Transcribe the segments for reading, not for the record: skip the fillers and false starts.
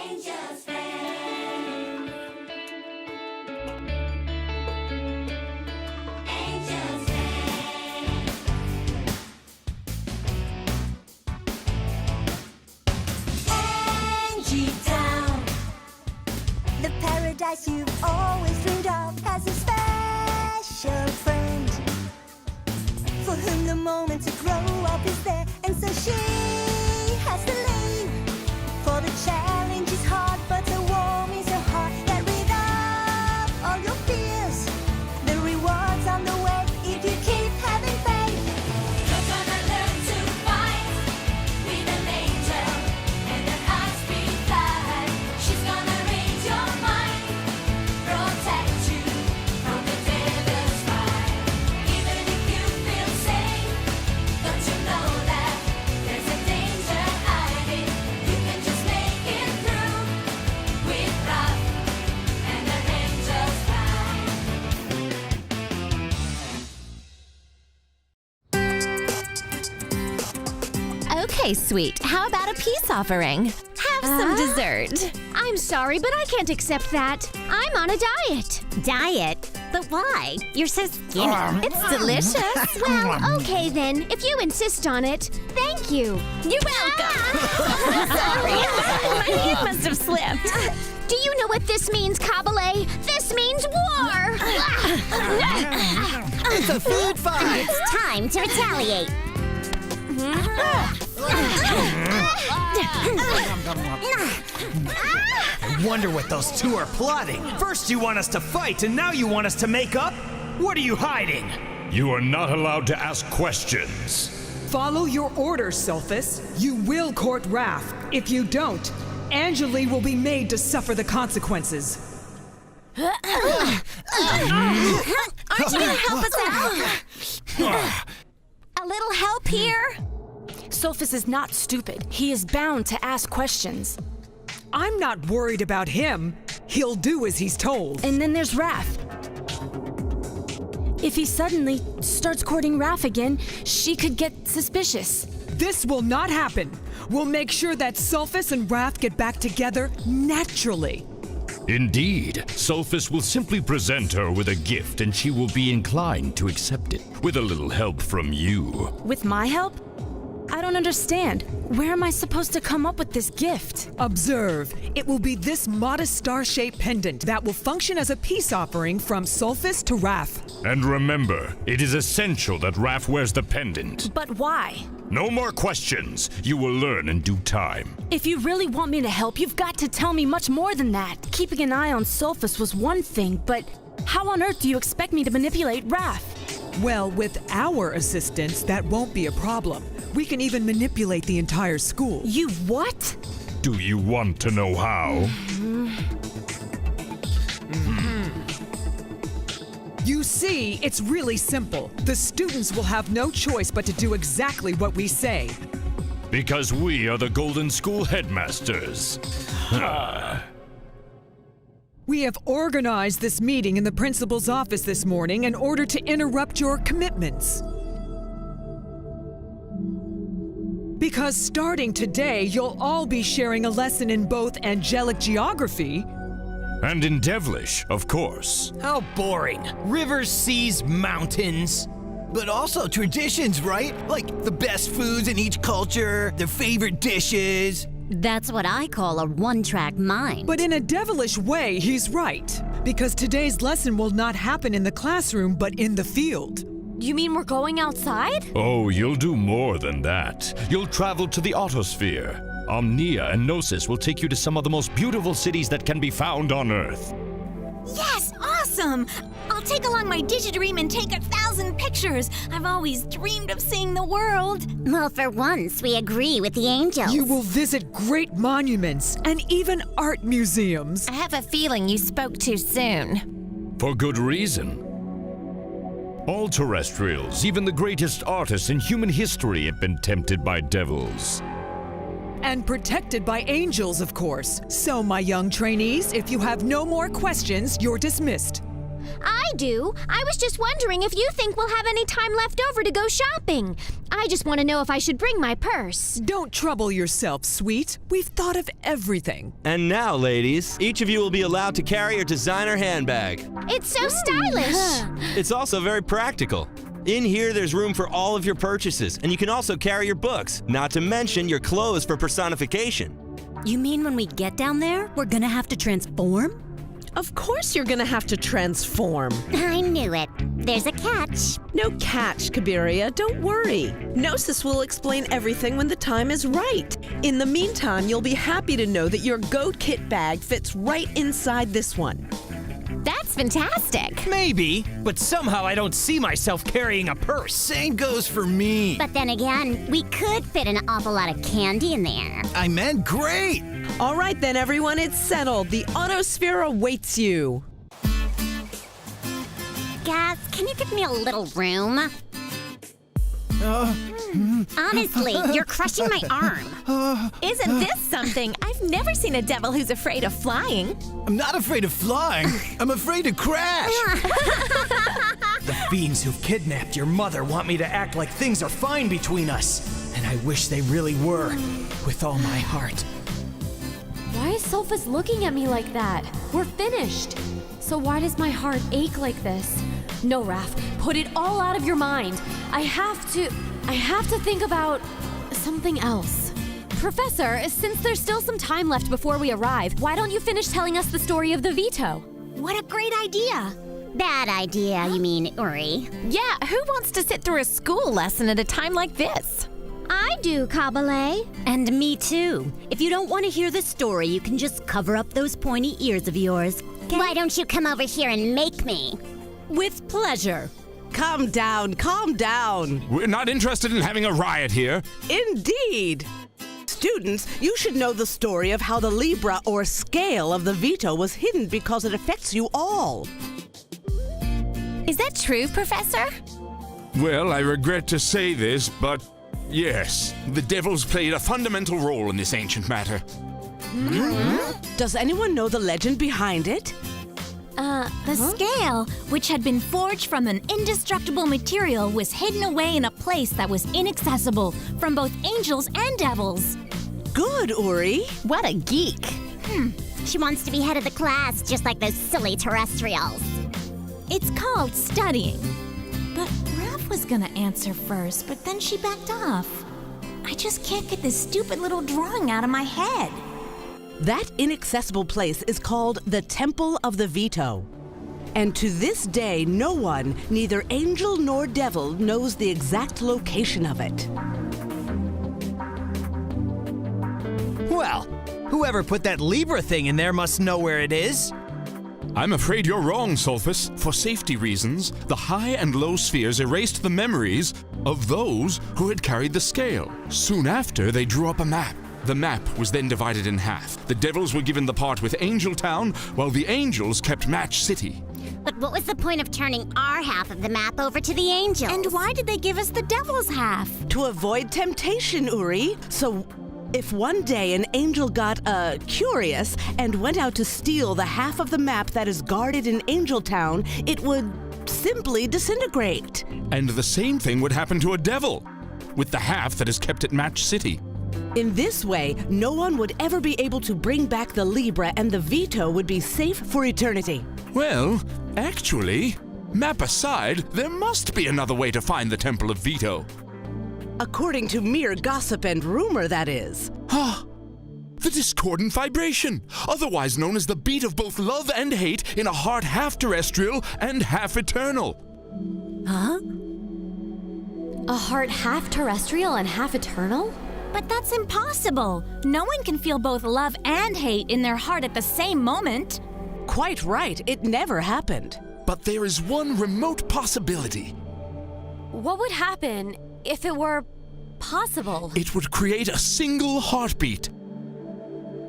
Angel's fan. Angel's fan. Angie Town. The paradise you've always dreamed of has a special friend for whom the moment to grow up is there, and so she has to leave. For the challenge is hard, but the warm is her heart. Get rid of all your fears. The reward's on the way if you keep having faith. You're gonna learn to fight with an angel and an high-speed flight. She's gonna read your mind, protect you from the devil's fire. Even if you feel safe, don't you know that there's a danger hiding? You can just make it through with love and an angel's flight. Okay, sweet. How about a peace offering? Have some dessert. I'm sorry, but I can't accept that. I'm on a diet. Diet? But why? You're so skinny. It's delicious. Well, okay then. If you insist on it, thank you. You're welcome. Sorry. My hand must have slipped. Do you know what this means, Kabale? This means war! It's a food fight! It's time to retaliate. I wonder what those two are plotting. First you want us to fight, and now you want us to make up? What are you hiding? You are not allowed to ask questions. Follow your orders, Sulfus. You will court Raph. If you don't, Angeli will be made to suffer the consequences. Aren't you gonna help us out? A little help here? Sulfus is not stupid. He is bound to ask questions. I'm not worried about him. He'll do as he's told. And then there's Raph. If he suddenly starts courting Raph again, she could get suspicious. This will not happen. We'll make sure that Sulfus and Raph get back together naturally. Indeed, Sulfus will simply present her with a gift and she will be inclined to accept it, with a little help from you. With my help? I don't understand. Where am I supposed to come up with this gift? Observe. It will be this modest star-shaped pendant that will function as a peace offering from Sulfus to Raph. And remember, it is essential that Raph wears the pendant. But why? No more questions. You will learn in due time. If you really want me to help, you've got to tell me much more than that. Keeping an eye on Sulfus was one thing, but how on earth do you expect me to manipulate Raph? Well, with our assistance, that won't be a problem. We can even manipulate the entire school. You what? Do you want to know how? You see, it's really simple. The students will have no choice but to do exactly what we say. Because we are the Golden School headmasters. We have organized this meeting in the principal's office this morning in order to interrupt your commitments. Because starting today, you'll all be sharing a lesson in both angelic geography And in Devilish, of course. How boring. Rivers, seas, mountains. But also traditions, right? Like the best foods in each culture, their favorite dishes. That's what I call a one-track mind. But in a devilish way, he's right. Because today's lesson will not happen in the classroom, but in the field. You mean we're going outside? Oh, you'll do more than that. You'll travel to the Autosphere. Omnia and Gnosis will take you to some of the most beautiful cities that can be found on Earth. Yes, awesome! I'll take along my Digidream and take 1,000 pictures. I've always dreamed of seeing the world. Well, for once, we agree with the angels. You will visit great monuments and even art museums. I have a feeling you spoke too soon. For good reason. All terrestrials, even the greatest artists in human history, have been tempted by devils. And protected by angels, of course. So, my young trainees, if you have no more questions, you're dismissed. I I do. I was just wondering if you think we'll have any time left over to go shopping. I just want to know if I should bring my purse. Don't trouble yourself, sweet. We've thought of everything. And now, ladies, each of you will be allowed to carry your designer handbag. It's so stylish. It's also very practical. In here, there's room for all of your purchases, and you can also carry your books, not to mention your clothes for personification. You mean when we get down there, we're gonna have to transform? Of course you're gonna have to transform. I knew it. There's a catch. No catch, Kabiria. Don't worry. Gnosis will explain everything when the time is right. In the meantime, you'll be happy to know that your goat kit bag fits right inside this one. That's fantastic. Maybe, but somehow I don't see myself carrying a purse. Same goes for me. But then again, we could fit an awful lot of candy in there. I meant great. All right then, everyone, it's settled. The Autosphere awaits you. Guys, can you give me a little room? Honestly, you're crushing my arm. Isn't this something? I've never seen a devil who's afraid of flying. I'm not afraid of flying. I'm afraid to crash. The fiends who've kidnapped your mother want me to act like things are fine between us. And I wish they really were, with all my heart. Why is Sophus looking at me like that? We're finished. So why does my heart ache like this? No, Raph, put it all out of your mind. I have to think about something else. Professor, since there's still some time left before we arrive, why don't you finish telling us the story of the veto? What a great idea. Bad idea, you mean, Uri. Yeah, who wants to sit through a school lesson at a time like this? I do, Kabale. And me too. If you don't want to hear the story, you can just cover up those pointy ears of yours. Why don't you come over here and make me? With pleasure. Calm down, calm down. We're not interested in having a riot here. Indeed. Students, you should know the story of how the Libra or scale of the veto was hidden because it affects you all. Is that true, Professor? Well, I regret to say this, but yes, the devils played a fundamental role in this ancient matter. Does anyone know the legend behind it? The scale, which had been forged from an indestructible material, was hidden away in a place that was inaccessible from both angels and devils. Good, Uri. What a geek. She wants to be head of the class, just like those silly terrestrials. It's called studying. But Raph was gonna answer first, but then she backed off. I just can't get this stupid little drawing out of my head. That inaccessible place is called the Temple of the Veto. And to this day, no one, neither angel nor devil, knows the exact location of it. Well, whoever put that Libra thing in there must know where it is. I'm afraid you're wrong, Sulfus. For safety reasons, the high and low spheres erased the memories of those who had carried the scale. Soon after, they drew up a map. The map was then divided in half. The devils were given the part with Angel Town, while the angels kept Match City. But what was the point of turning our half of the map over to the angels? And why did they give us the devil's half? To avoid temptation, Uri. So if one day an angel got curious and went out to steal the half of the map that is guarded in Angel Town, it would simply disintegrate. And the same thing would happen to a devil, with the half that is kept at Match City. In this way, no one would ever be able to bring back the Libra, and the veto would be safe for eternity. Well, actually, map aside, there must be another way to find the Temple of Veto. According to mere gossip and rumor, that is. The discordant vibration, otherwise known as the beat of both love and hate in a heart half terrestrial and half eternal. Huh? A heart half terrestrial and half eternal? But that's impossible. No one can feel both love and hate in their heart at the same moment. Quite right. It never happened. But there is one remote possibility. What would happen if it were possible? It would create a single heartbeat.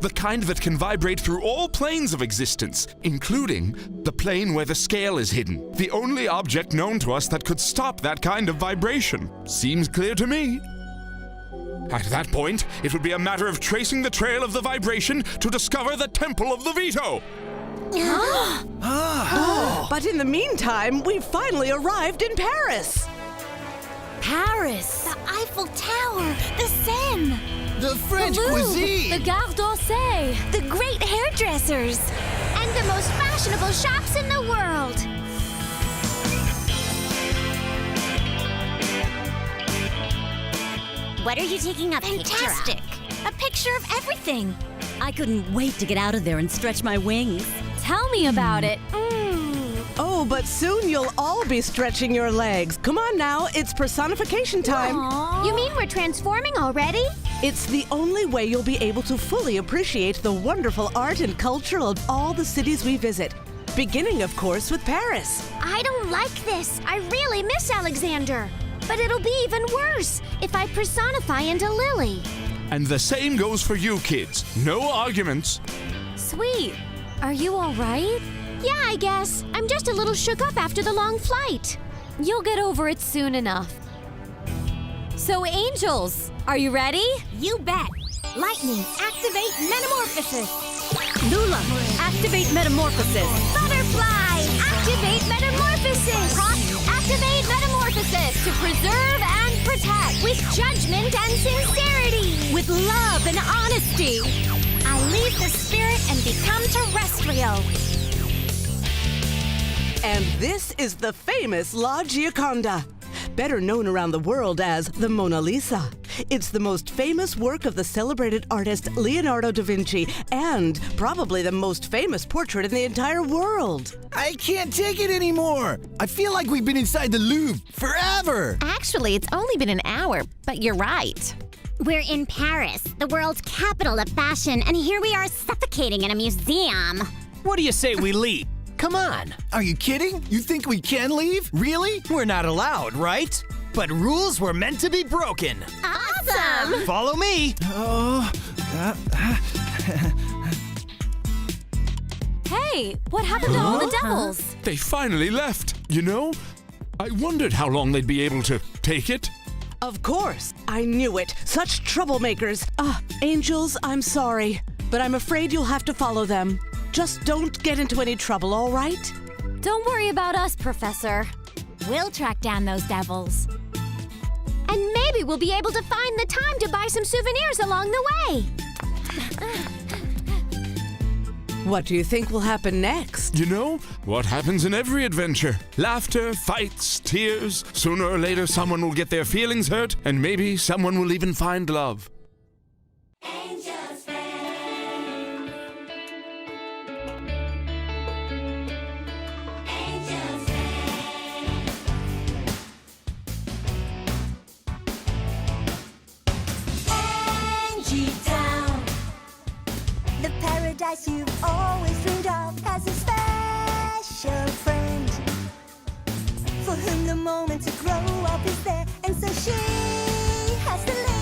The kind that can vibrate through all planes of existence, including the plane where the scale is hidden. The only object known to us that could stop that kind of vibration. Seems clear to me. At that point, it would be a matter of tracing the trail of the vibration to discover the Temple of the Veto. But in the meantime, we've finally arrived in Paris. Paris! The Eiffel Tower, the Seine, The French cuisine! The Gare d'Orsay! the great hairdressers. And the most fashionable shops in the world. What are you taking a Fantastic. picture A picture of everything. of? I couldn't wait to get out of there and stretch my wings. Tell me about it. Oh, but soon you'll all be stretching your legs. Come on now, it's personification time. You mean we're transforming already? It's the only way you'll be able to fully appreciate the wonderful art and culture of all the cities we visit. Beginning, of course, with Paris. I don't like this. I really miss Alexander. But it'll be even worse if I personify into Lily. And the same goes for you kids. No arguments. Sweet. Are you all right? Yeah, I guess. I'm just a little shook up after the long flight. You'll get over it soon enough. So, angels, are you ready? You bet. Lightning, activate metamorphosis. Lula, activate metamorphosis. Butterfly, activate metamorphosis. Hawk, activate metamorphosis to preserve and protect With judgment and sincerity. With love and honesty. I leave the spirit and become terrestrial. And this is the famous La Gioconda, better known around the world as the Mona Lisa. It's the most famous work of the celebrated artist Leonardo da Vinci, and probably the most famous portrait in the entire world. I can't take it anymore! I feel like we've been inside the Louvre forever! Actually, it's only been an hour, but you're right. We're in Paris, the world's capital of fashion, and here we are suffocating in a museum. What do you say we leave? Come on! Are you kidding? You think we can leave? Really? We're not allowed, right? But rules were meant to be broken. Awesome! Follow me! Hey, what happened to all the devils? They finally left. You know, I wondered how long they'd be able to take it. Of course, I knew it. Such troublemakers. Angels, I'm sorry, but I'm afraid you'll have to follow them. Just don't get into any trouble, all right? Don't worry about us, Professor. We'll track down those devils. And maybe we'll be able to find the time to buy some souvenirs along the way. What do you think will happen next? You know, what happens in every adventure? Laughter, fights, tears. Sooner or later, someone will get their feelings hurt, and maybe someone will even find love. The paradise you've always dreamed of has a special friend for whom the moment to grow up is there, and so she has to live.